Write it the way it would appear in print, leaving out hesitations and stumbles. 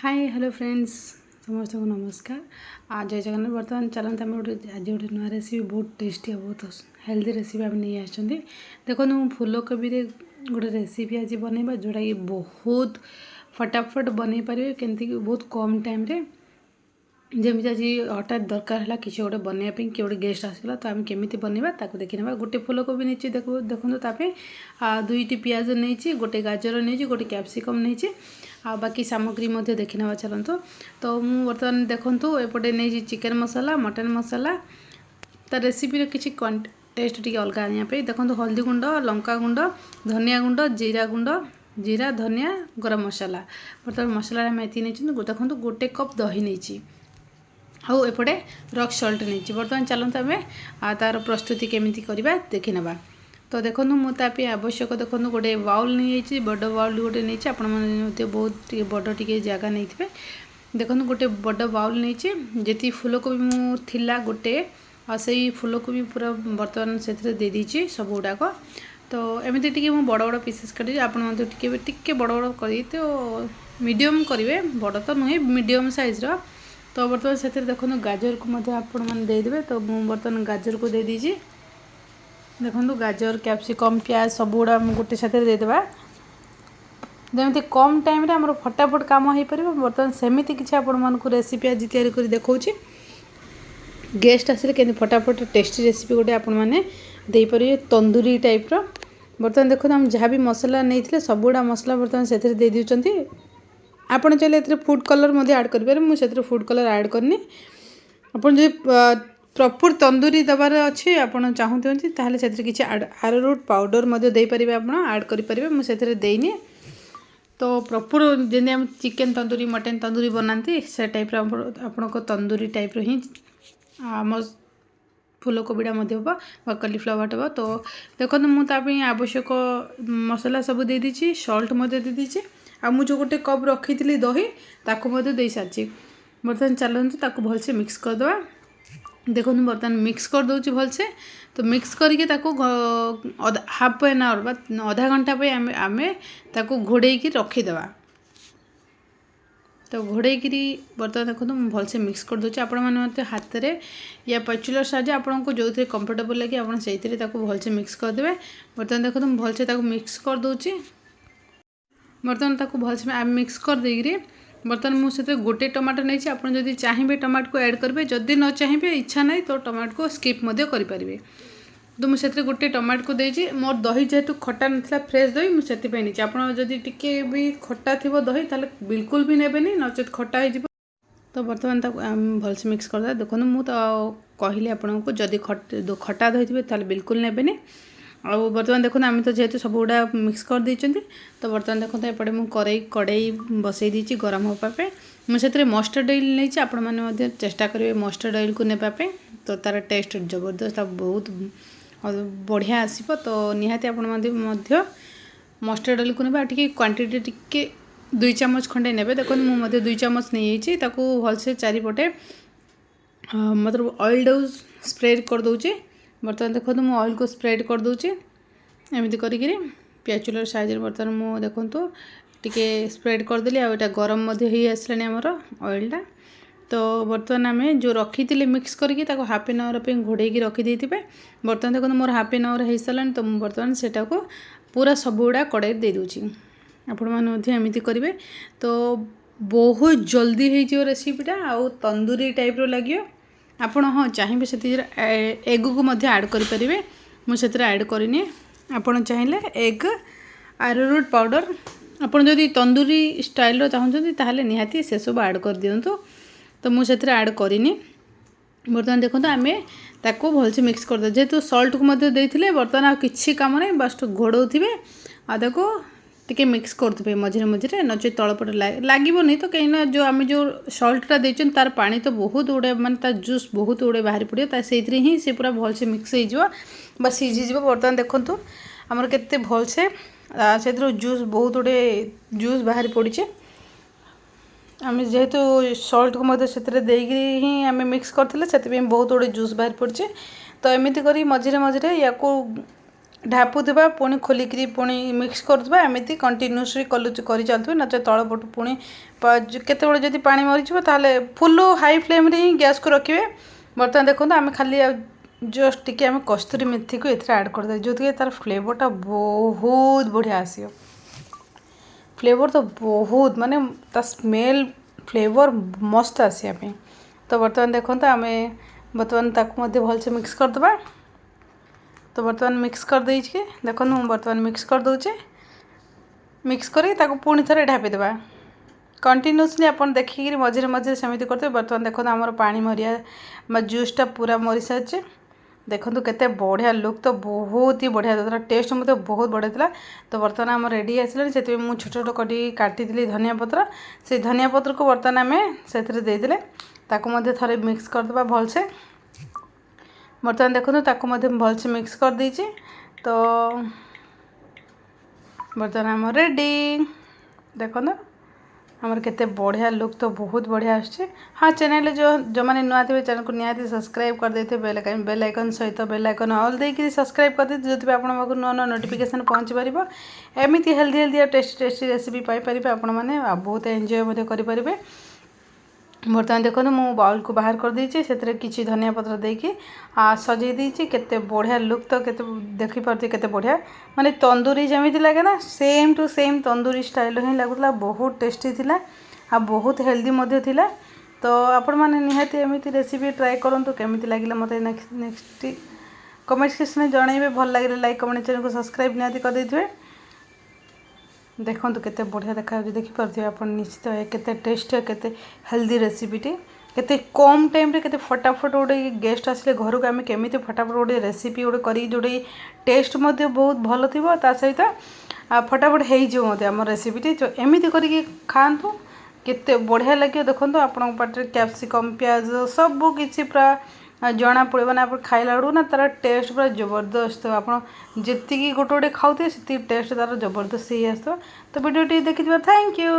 Hi hello friends समस्त को नमस्कार। आज जय जगन्नाथ। बर्तमान चलते आम गोटे आज गोटे नुआ रेसिपी बहुत टेस्टी और बहुत हेल्दी रेसिपी आम नहीं आसुँ। देखो फूलकोबी गोटे रेसिपी आज बनवा जोटा कि बहुत फटाफट बन पारे केमती बहुत कम टाइम रे जमी आज हठात दरकार है किसी गोटे बनवाई किए गोटे गेस्ट आसला तो आम केमी बनवा देखी ना। गोटे फूलकोबी नहीं देखो तापे दुईटी पियाज नहीं गोटे गाजर नहीं गोटे कैप्सिकम नहीं आ बाकी सामग्री देखी ना चलते। तो मु बर्तमान देखूँ एपटे नहीं चिकेन मसाला मटन मसाला तो रेसिपी किसी टेस्ट टी अलग आने देखो हल्दी गुंड लंका गुंड धनिया गुंड जीरा धनिया गरम मसाला बर्तमान मसला आम ये नहीं देखो गोटे कप दही नहीं आउ एपटे रॉक सॉल्ट नहीं। बर्तमान चलते आम तार प्रस्तुति केमिति करबा देखि नबा। तो देखो मुझे आवश्यक देखो गोटे बाउल नहीं बड़ बाउल गोटे नहीं आपण मैंने बहुत बड़ टी जगह नहीं थे। देखो गोटे बड़ बाउल नहीं जी फूलकोबी मुला गोटे से फूलकोबी पूरा बर्तमान से दे दीची सब गुड़ाक। तो एमती टी बड़ बड़ पीसेस काटी आपड़ टे बड़ बड़ कर तो मीडियम करेंगे बड़ तो नुहे मीडियम साइज्र। तो बर्तमान से देखो गाजर को आपण मैंने देदेवे। तो मुझे बर्तमान गाजर को दे दीजिए। देखो गाजर कैप्सिकम प्याज सब गुड़ा गोटे साथ देदेबा जमी कम टाइम रे हमर फटाफट काम हो पार। बर्तमान सेमती किसी आपण रेसिपी आज तैयारी कर देखा गेस्ट आसिले के फटाफट टेस्टी रेसिपी गोटे आपण मैंने देपारे तंदूरी टाइप्र। बर्तमान देखो हम जहाँ भी मसला नहीं सब गुड़ा मसला बर्तमान से दे दूसरी। आपड़ चाहिए फूड कलर ऐड करेंगे मुझे फूड कलर ऐड करनी। आपड़ जो प्रॉपर तंदूरी दबार अच्छे आपड़ चाहते ताहले से किसी आरारोट पाउडर दे पारे आप ऐड करेंगे मुझे देनी। तो प्रॉपर जमी हम चिकेन तंदूरी मटन तंदूरी बनाती से टाइप आपण को तंदूरी टाइप ही आम फूलकोबीटा हम कॉलीफ्लावर हम। तो देखो मुझे आवश्यक मसला सब दे दीची सॉल्ट दे दीची आ मुझे गोटे कप रखी थी दही ताकू दे सारी। बर्तमान चलते ताकू भलसे मिक्स करदे। देखो बर्तमान मिक्स कर दूची भलसे। तो मिक्स करके हाफ एन आवर आधा घंटा पे आमे ताकू घोड़े रखीदे। तो घोड़े बर्तमान देखो भलसे मिक्स कर दूची आपण मैंने हाथ में या पैचुलर साहाଯ୍य आपको जो थे कंफर्टेबल लगे आप भलसे मिक्स करदे। बर्तमान देखो भलसे मिक्स कर दूची। बर्तमान ताकू भलसे मिक्स कर देगी बर्तमान मुझे गोटे टमाटो नहीं आप चाहिए टमाटो को ऐड करेंगे जदि न चाहिए इच्छा नहीं तो टमाटो को स्किप करेंगे। तो मुझे गोटे टमाटो को देती मोर दही जेहेतु खटा ना फ्रेश दही मुझे नहीं आपड़ी टी भी खटा थी दही ताले बिल्कुल भी नेबेनी नचेत खटा हो। तो बर्तमान भलसे मिक्स करदे। देखो मुझे तो कहली आपन को जदि खटा दही थे बिल्कुल नेबेनी। आ बर्तमान देखो आम तो जेहेतु सब गुड़ा मिक्स कर देती। तो बर्तमान देखो एपटे मुझे कड़ाई बसई देती गरम होगापे मुझे मस्टर्ड ऑयल नहीं आपण मैंने चेष्टा करेंगे मस्टर्ड ऑयल को नेबापे। तो तार टेस्ट जबरदस्त बहुत बढ़िया आसो। तो निहाती आपण मस्टर्ड ऑयल को ने टी क्वांटिटी टी 2 चामच खंडे ने। देखो मुझे 2 चामच नहीं भलसे चारिपटे मतलब ऑयल डो स्प्रेड कर दूची। बर्तमान देखो मुझे ऑयल को स्प्रेड कर दूची एमती करी पैचुलर साइज बर्तमान मुझे देखो टी स्प्रेड करदेली आटा गरम आसलानी आमर ऑयलटा। तो बर्तमान आम जो रखी थी मिक्स करके हाफ एन आवर पे घोड़े रखी देते। बर्तमान देखो मोर हाफ एन आवर हो सारा। तो बर्तमान से पूरा सब गुड़ा कड़ाई दे दूची आपण मैंने करेंगे। तो बहुत जल्दी हो रेसिपीटा आउ तंदूरी टाइप लगे आपण हाँ चाहिए से एग को ऐड करेंगे मुझे ऐड करनी। आपड़ चाहिए एग आरारोट पाउडर आपड़ जदि तंदूरी स्टाइल चाहते ताहले निहाती से सब ऐड कर दिंतु। तो मुझे ऐड करनी। बर्तमान देखो आम ताको भलसे मिक्स करदे जेहेतु सॉल्ट को देते बर्तमान आ किसी काम नहीं बस घोड़े आको टी मिक्स करेंगे मझे मझे नचे तलपट लगे तो कहीं जो आम जो सॉल्टा देते तार पानी तो बहुत गुड़े मानते तार जूस बहुत गुड़े बाहरी पड़े से ही सी पूरा भलसे मिक्स हो सीझीज। बर्तमान देखो आमर के भलसे से जूस बहुत गुड़े जूस बाहरी पड़े आम जेहेतु सॉल्ट को से ही आम मिक्स करते से बहुत गुड़े जूस बाहर पड़े। तो एमती कर मझे मझे या ढापुवा पुणी खोलिकी पुणी मिक्स करदे एमती कंटिन्यूसली कर चलुवे नचे तल पटू पुणी केतबे जब पा मरीज ताले फुल हाई फ्लेम रे ही गैस को रखिए। बर्तमान देखो आम खाली जस्ट टी आम कस्तूरी मेथी को ये आड करदे जो तार फ्लेवरटा बहुत बढ़िया आसो। फ्लेवर तो बहुत माने ता स्मेल फ्लेवर मस्त आसापी। तो बर्तमान देखो आम बर्तमान ताकू भलसे मिक्स करदे। तो बर्तमान मिक्स कर देछि देखो मुझे बर्तमान मिक्स कर दूचे मिक्स करी ताकू पुणी थे ढापीदेवा कंटिन्यूसली आप देखिए मझे मझे सेमती करते। बर्तमान देखो आमर पानी मरिया जूसटा पूरा मरी सारी देखो केते बढ़िया लुक तो बहुत ही बढ़िया था टेस्ट मतलब बहुत बढ़िया था। तो बर्तमान आम रेडी आसला से मुझे छोट छोट कटी काटी धनिया पत्र से धनिया पत्र को बर्तमान आम से देदेले थे मिक्स करदे भलसे। बर्तमान देखो ताकू भलसे मिक्स कर दीजिए। तो बर्तमान आम रेडी देखो आमर केते बढ़िया लुक तो बहुत बढ़िया आछे। हाँ चैनल जो मैंने नुआ थे चैनल को निहाती सब्सक्राइब कर देते बेल आइकन सहित बेल आइकन ऑल देकर सब्सक्राइब कर देते जो आप नुआ नुआ नोटिफिकेशन पहुँची पार एमती हेल्दी हेल्दी और टेस्टी टेस्टी रेसिपी पाइपर आपण मैंने बहुत एंजॉय करेंगे। बर्तमान देखो मु बाउल को बाहर कर देछि से किसी धनिया पत्र देकी सजे देछि केते बढ़िया लुक तो केते देखि पारती केते बढ़िया माने तंदूरी जमीती लगे ना same to same tandoori style ही लगुला बहुत टेस्टी थिला आ बहुत हेल्दी मध्य थिला। तो आपण माने निहाती एमिति रेसिपी ट्राई करंतु केमिति लागिला मते नेक्स्ट कमेंट सेक्शन में जणाइबे भल लागिले लाइक कमेंट चैनल को सब्सक्राइब निहाती कर देथिबे। देखो केते बढ़िया देखा देखिपे आप निश्चित केते टेस्ट केते हेल्दी रेसिपीटी केते कम टाइम रे केते फटाफट गोटे गेस्ट आसिले घर को आम केमी फटाफट गोटे रेसिपी गोटे कर जोटे टेस्ट बहुत भल थी सहित फटाफट हो आम रेसिपीटी जो एमती करके खातु केते बढ़िया लगे। देखो आपण पाटे कैप्सिकम प्याज सब किसी पूरा जना पड़े ना आप खाइला बेलू ना तार टेस्ट पूरा जबरदस्त आप जी गोटे गोटे खाऊे से टेस्ट तार जबरदस्त ही आस। तो वीडियो देखी थैंक यू।